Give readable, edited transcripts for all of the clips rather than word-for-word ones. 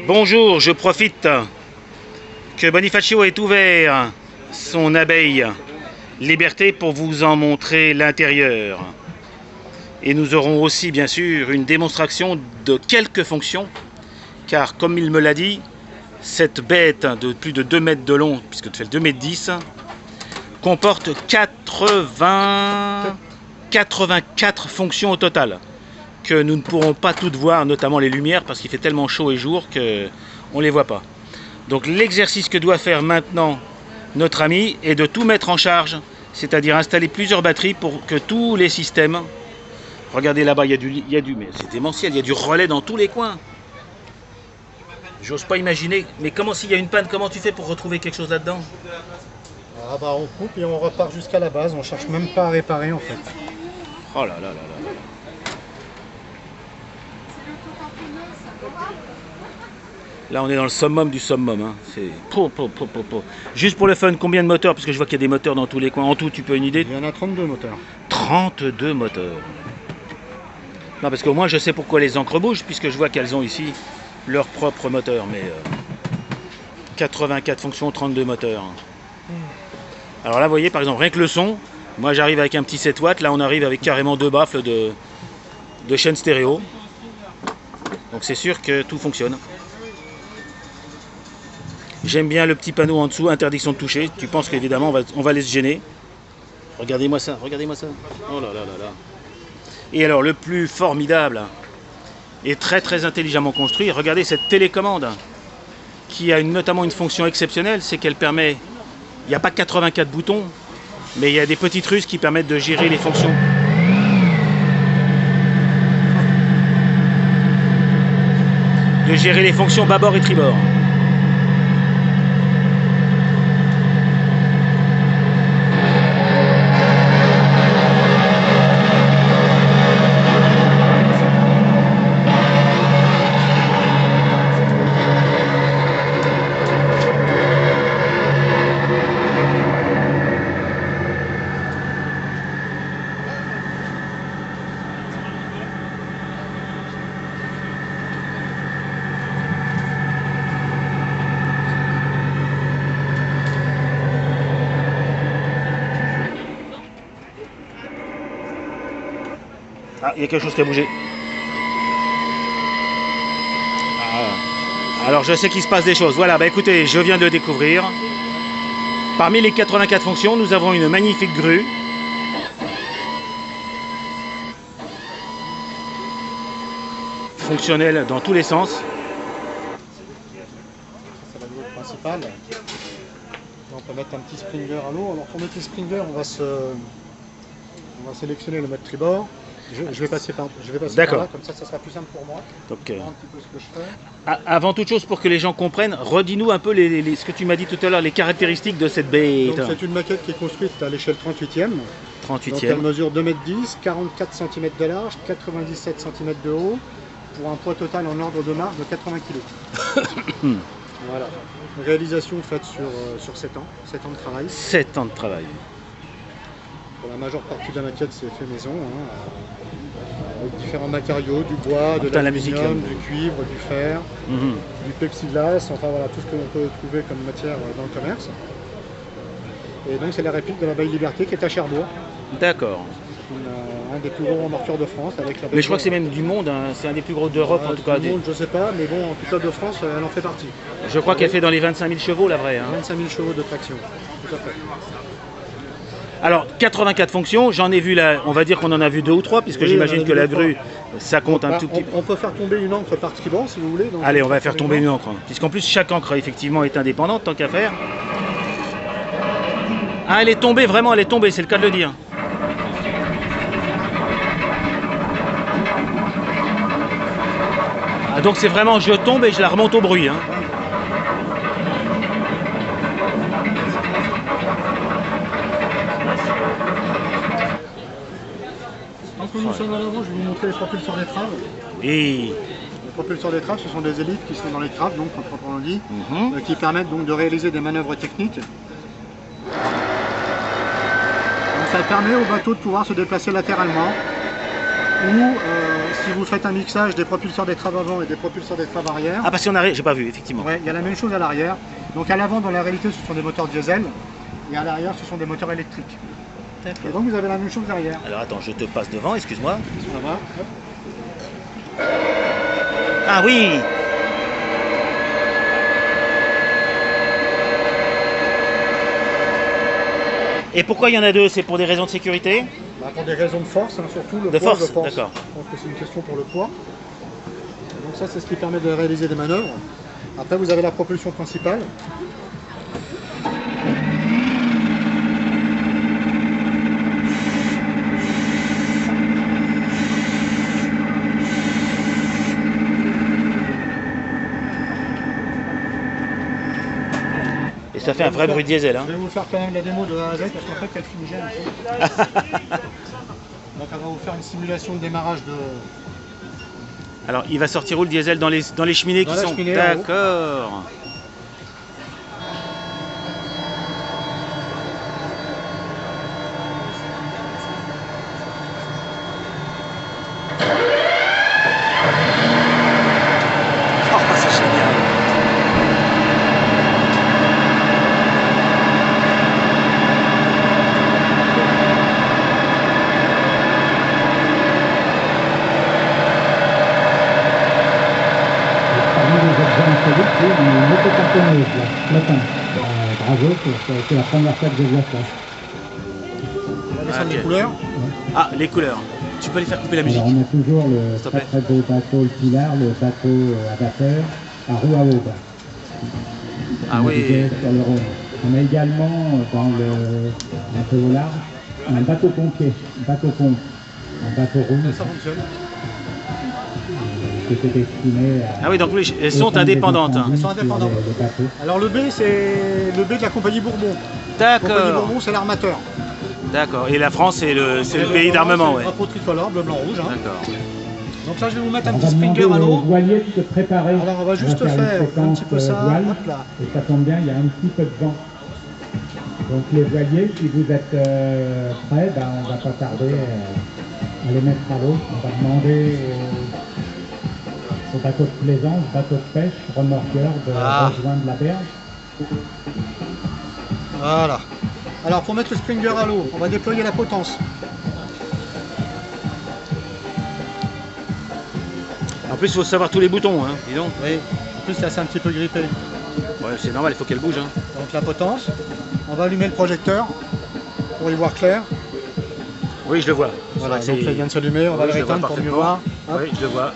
Bonjour, je profite que Bonifacio ait ouvert son abeille Liberté pour vous en montrer l'intérieur. Et nous aurons aussi bien sûr une démonstration de quelques fonctions, car comme il me l'a dit, cette bête de plus de 2 mètres de long, puisque tu fais le 2 mètres 10, comporte 84 fonctions au total, que nous ne pourrons pas toutes voir, notamment les lumières, parce qu'il fait tellement chaud et jour qu'on ne les voit pas. Donc l'exercice que doit faire maintenant notre ami est de tout mettre en charge, c'est-à-dire installer plusieurs batteries pour que tous les systèmes... Regardez là-bas, il y a du mais c'est démentiel, il y a du relais dans tous les coins. J'ose pas imaginer, mais comment s'il y a une panne, comment tu fais pour retrouver quelque chose là-dedans? Ah bah on coupe et on repart jusqu'à la base, on cherche même pas à réparer en fait. Oh là là là là là. Là on est dans le summum du summum, hein. C'est... Juste pour le fun, combien de moteurs? Parce que je vois qu'il y a des moteurs dans tous les coins. En tout, tu peux une idée? Il y en a 32 moteurs. 32 moteurs. Non, parce qu'au moins je sais pourquoi les encres bougent, puisque je vois qu'elles ont ici leur propre moteur. Mais 84 fonctions, 32 moteurs. Alors là, vous voyez, par exemple, rien que le son, moi j'arrive avec un petit 7 watts, là on arrive avec carrément 2 baffles de chaîne stéréo. Donc c'est sûr que tout fonctionne. J'aime bien le petit panneau en dessous, interdiction de toucher. Tu penses qu'évidemment on va aller se gêner. Regardez-moi ça, regardez-moi ça. Oh là là là là. Et alors le plus formidable et très intelligemment construit, regardez cette télécommande qui a notamment une fonction exceptionnelle, c'est qu'elle permet, il n'y a pas 84 boutons, mais il y a des petites ruses qui permettent de gérer les fonctions. De gérer les fonctions bâbord et tribord. Ah, il y a quelque chose qui a bougé. Ah. Alors je sais qu'il se passe des choses. Voilà, bah écoutez, je viens de le découvrir. Parmi les 84 fonctions, nous avons une magnifique grue. Fonctionnelle dans tous les sens. C'est la grue principale. On peut mettre un petit springer à l'eau. Alors pour mettre le springer, on va sélectionner le mode tribord. Je vais passer par là, comme ça sera plus simple pour moi. Donc, un petit peu ce que je fais. Avant toute chose, pour que les gens comprennent, redis-nous un peu ce que tu m'as dit tout à l'heure, les caractéristiques de cette bête. C'est une maquette qui est construite à l'échelle 38e. 38e. Donc elle mesure 2 m 10, 44 cm de large, 97 cm de haut, pour un poids total en ordre de marche de 80 kg. Voilà. Une réalisation faite sur 7 ans, 7 ans de travail. 7 ans de travail. Pour la majeure partie de la maquette, c'est fait maison, avec différents matériaux, du bois, de l'aluminium, du cuivre, du fer, du plexiglas, enfin voilà, tout ce que l'on peut trouver comme matière dans le commerce. Et donc c'est la réplique de l'abeille Liberté qui est à Cherbourg. D'accord. Un des plus gros remorqueurs de France. Mais je crois que c'est même du monde, hein. C'est un des plus gros d'Europe en tout cas. Du monde, je sais pas, mais bon, en tout cas de France, elle en fait partie. Je crois qu'elle fait dans les 25 000 chevaux la vraie. Hein. 25 000 chevaux de traction, tout à fait. Alors, 84 fonctions, j'en ai vu là, on va dire qu'on en a vu 2 ou 3, puisque oui, j'imagine que la grue, ça compte un tout petit peu. On peut faire tomber une encre par tribord si vous voulez. Donc allez, on va faire tomber une encre, puisqu'en plus chaque encre effectivement est indépendante, tant qu'à faire. Ah, elle est tombée, vraiment, elle est tombée, c'est le cas de le dire. Ah, donc c'est vraiment, je tombe et je la remonte au bruit. Hein. Quand nous sommes à l'avant, je vais vous montrer les propulseurs d'étrave. Oui. Les propulseurs d'étrave, ce sont des élites qui sont dans l'étrave, donc proprement dit, qui permettent donc de réaliser des manœuvres techniques. Donc ça permet au bateau de pouvoir se déplacer latéralement ou si vous faites un mixage des propulseurs d'étrave avant et des propulseurs d'étrave arrière. Ah, parce qu'on a, j'ai pas vu, effectivement. Ouais, il y a la même chose à l'arrière. Donc à l'avant, dans la réalité, ce sont des moteurs diesel, et à l'arrière, ce sont des moteurs électriques. Et donc vous avez la même chose derrière. Alors attends, je te passe devant, excuse-moi. Ça va. Hop. Ah oui! Et pourquoi il y en a deux? C'est pour des raisons de sécurité? Bah, pour des raisons de force, hein, surtout le de poids, force, je pense. d'accord. Je pense que c'est une question pour le poids. Donc ça, c'est ce qui permet de réaliser des manœuvres. Après, vous avez la propulsion principale. Et ça fait un vrai bruit diesel. Hein. Je vais vous faire quand même la démo de A à Z parce qu'en fait, elle fumigène. Donc on va vous faire une simulation de démarrage de... Alors, il va sortir où le diesel? Dans les cheminées qui sont... D'accord. Oh, c'est génial. C'est une motocartonneuse, là, Platin. Bravo, c'est la première fois que je vois ça. On va descendre les couleurs. Ah, les couleurs. Tu peux les faire couper la musique. Alors, on a toujours le très très beau bateau le Pilar, le bateau à vapeur, à roue à aube. Ah oui. Sur le Rhône. On a également, dans le, un peu au large, un bateau pompier, bateau-pompe, un bateau rouge. Ça fonctionne. Qui était destiné à... Ah oui, donc elles sont indépendantes. Elles sont indépendantes. Alors le B, c'est le B de la compagnie Bourbon. La compagnie D'accord. Bourbon, c'est l'armateur. D'accord. Et la France, c'est le pays d'armement, C'est ouais. le drapeau tricolore, bleu, blanc, rouge. Hein. D'accord. Donc là, je vais vous mettre un On petit va demander springer à au l'eau. voilier de se préparer. Alors on va juste faire faire une un séquence petit peu ça. voile. Hop là. Et ça tombe bien, il y a un petit peu de vent. Donc les voiliers, si vous êtes prêts, ben, on va pas tarder à les mettre à l'eau. On va demander aux bateaux de plaisance, bateaux de pêche, remorqueurs de rejoindre la berge. Voilà. Alors pour mettre le springer à l'eau, on va déployer la potence. En plus, il faut savoir tous les boutons, hein, dis donc. Oui. En plus là c'est un petit peu grippé. Ouais, c'est normal, il faut qu'elle bouge. Hein. Donc la potence. On va allumer le projecteur pour y voir clair. Oui, je le vois. Voilà, C'est donc vrai que il vient de s'allumer, on va le je le vois rééteindre pour mieux parfaitement. voir. Hop. Oui, je le vois. Ouais,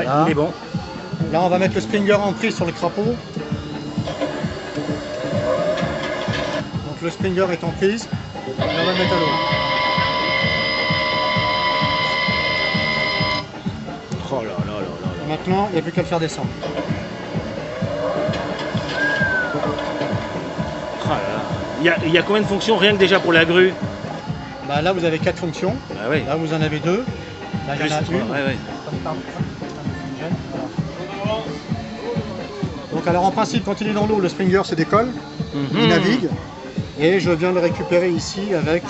Voilà. il est bon. Là on va mettre le springer en prise sur le crapaud. Donc le springer est en prise. Et on va le mettre à l'eau. Oh là là là là. Et maintenant, il n'y a plus qu'à le faire descendre. Oh là là. Il y a combien de fonctions rien que déjà pour la grue? Bah, là vous avez 4 fonctions. Ah oui. Là vous en avez 2. Là il y en a Plus, une. ouais, ouais. Donc alors en principe quand il est dans l'eau le springer se décolle, il Mhm. navigue et je viens le récupérer ici avec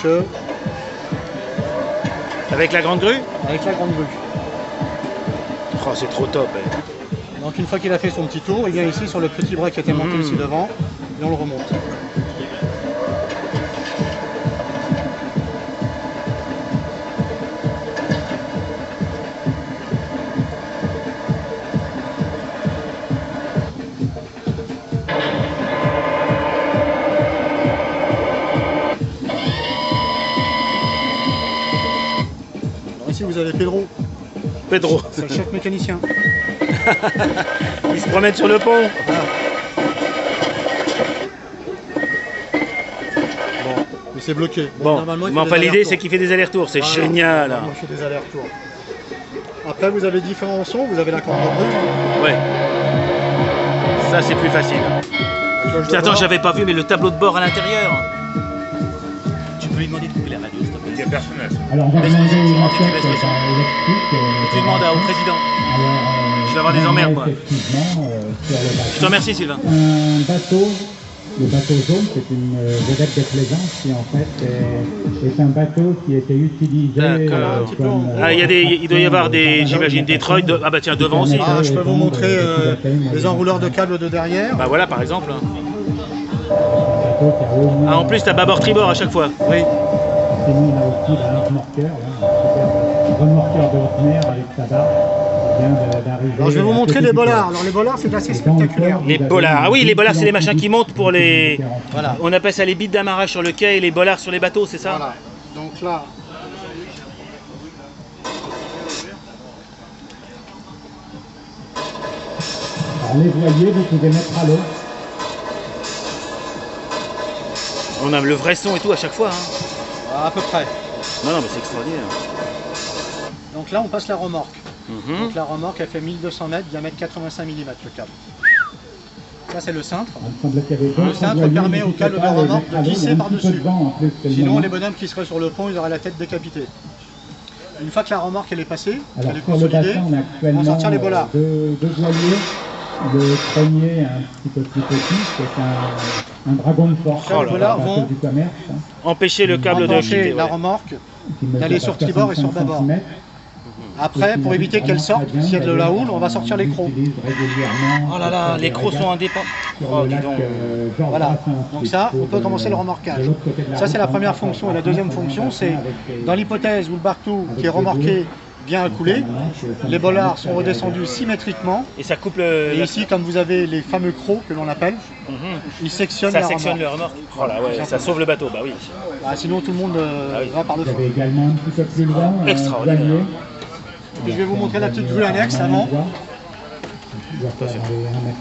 Avec la grande grue? la grande grue. Oh, c'est trop top. Eh. Donc une fois qu'il a fait son petit tour, il vient ici sur le petit bras qui était monté ici devant et on le remonte. Alors ici vous avez Pedro, Pedro, c'est le chef mécanicien. il se promène sur le pont. Voilà. Bon, mais c'est bloqué. Bon, normalement, il mais fait enfin des l'idée allers-retours. c'est qu'il fait des allers-retours, c'est Voilà. génial. Normalement, il fait des allers-retours. Après, vous avez différents sons. Vous avez la corde brute. Ouais. Ça c'est plus facile. la cloche de Attends, bord. j'avais pas vu, mais le tableau de bord à l'intérieur. Tu peux lui demander de couper la radio, s'il te plaît. Il y a personne. Alors on va Laisse-le, demander une tu enquête laisses le son. électrique. Tu demandes au président. Alors, Je vais avoir des on a emmerdes, moi. effectivement, sur le bateau. Je te remercie, Sylvain. Un bateau Le bateau jaune, c'est une vedette de plaisance qui en fait est un bateau qui était utilisé comme... il doit y avoir des, j'imagine, des treuils. Ah bah tiens, devant aussi. Ah, je peux vous montrer les enrouleurs de câbles de derrière. Bah voilà, par exemple. Ah, en plus, t'as bâbord-tribord à chaque fois. Oui. Sinon, on a aussi un remorqueur, un remorqueur de haute mer avec sa barre. Alors, je vais vous montrer les bollards. Alors les bollards, c'est assez spectaculaire. Les bollards. Ah oui, les bollards, c'est les machins qui montent pour les... Voilà. On appelle ça les bites d'amarrage sur le quai et les bollards sur les bateaux, c'est ça? Voilà. Donc là... Alors les voiliers, vous pouvez mettre à l'eau. On a le vrai son et tout à chaque fois. Hein. À peu près. Non, non, mais c'est extraordinaire. Donc là, on passe la remorque. Donc la remorque, elle fait 1200 mètres, diamètre 85 mm le câble. Ça, c'est le cintre. Le cintre permet au câble de remorque de glisser par-dessus. Sinon, les bonhommes qui seraient sur le pont, ils auraient la tête décapitée. Une fois que la remorque elle est passée, elle est consolidée, on va sortir les bollards. Deux voiliers. Le premier, un petit peu plus petit, c'est un dragon de force. Les bollards vont du commerce, empêcher le câble de quitter. la remorque d'aller sur tribord et sur bâbord. Après, pour éviter qu'elle sorte, s'il y a de la houle, on va sortir les crocs. Oh là là, les crocs sont indépendants. Oh, dis donc. Voilà, donc ça, on peut commencer le remorquage. Ça, c'est la première fonction. Et la deuxième fonction, c'est dans l'hypothèse où le bateau qui est remorqué vient à couler, les bollards sont redescendus symétriquement. Et ça coupe le... Et ici, comme vous avez les fameux crocs que l'on appelle, ils sectionnent la remorque. Ça sectionne le remorque. Oh là, ouais, ça sauve le bateau, bah oui. Ah, sinon, tout le monde va par Vous dessus. avez également un petit peu plus loin extraordinaire. Je vais vous montrer la petite grue annexe avant. Il doit faire 1 mètre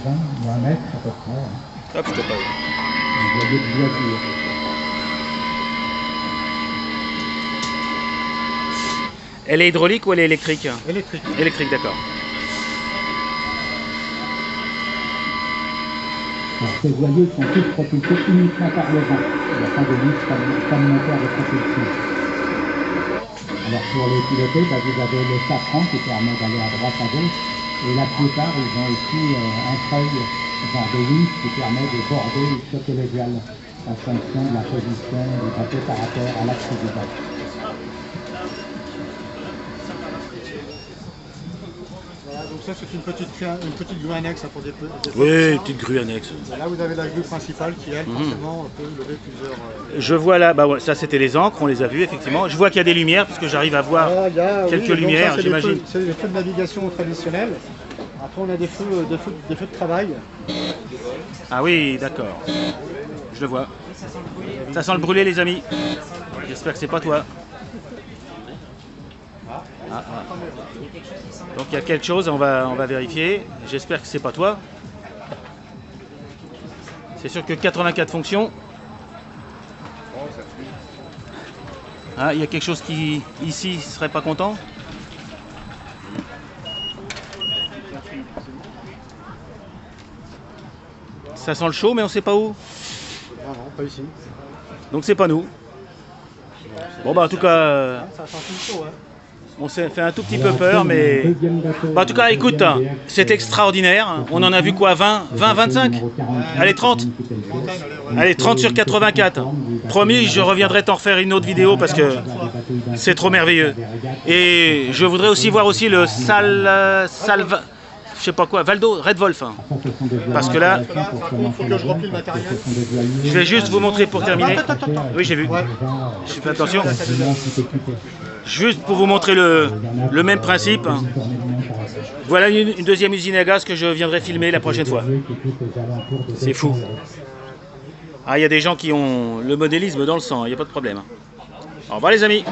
20 ou 1 mètre à peu près. Hop, je te parle. Un voilier de voiture. Elle est hydraulique ou elle est électrique? Électrique. Électrique, d'accord. Alors, ces voiliers sont tous propulsés uniquement par le vent. Il n'y a pas de vis, pas de moteur de propulsion. Alors pour les piloter, vous avez le safran qui permet d'aller à droite, à gauche. Et la plupart, ils ont aussi un treuil, enfin des winches qui permet de border et de choquer les voiles en fonction de la position du bateau par rapport à l'axe du bateau. Voilà, donc ça c'est une petite grue annexe pour des Oui, petite grue annexe. Là vous avez la grue principale qui elle forcément peut lever plusieurs... Je vois là, bah ouais, ça c'était les ancres, on les a vus effectivement. Je vois qu'il y a des lumières parce que j'arrive à voir quelques lumières, j'imagine. C'est les feux de navigation traditionnels. Après on a des feux de travail. Ah oui, d'accord. Je le vois. Ça sent le brûlé les amis. J'espère que c'est pas toi. Donc il y a quelque chose, on va vérifier. J'espère que c'est pas toi. C'est sûr que 84 fonctions. Ah, il y a quelque chose qui ici serait pas content. Ça sent le chaud, mais on sait pas où. Non, pas ici. Donc c'est pas nous. Bon bah en tout cas, Ça sent le chaud, hein. on s'est fait un tout petit peu peur, mais bah, en tout cas écoute, c'est extraordinaire. On en a vu quoi, 20, 25? Allez 30. Allez 30 sur 84. Promis, je reviendrai t'en refaire une autre vidéo parce que c'est trop merveilleux. Et je voudrais aussi voir aussi le je sais pas quoi, Valdo, Red Wolf. Parce que là, faut que je replie le matériel. je vais juste vous montrer pour terminer. Oui, j'ai vu. Je fais attention. Juste pour vous montrer le même principe. Voilà une deuxième usine à gaz que je viendrai filmer la prochaine fois. C'est fou. Ah, il y a des gens qui ont le modélisme dans le sang, il n'y a pas de problème. Au revoir les amis.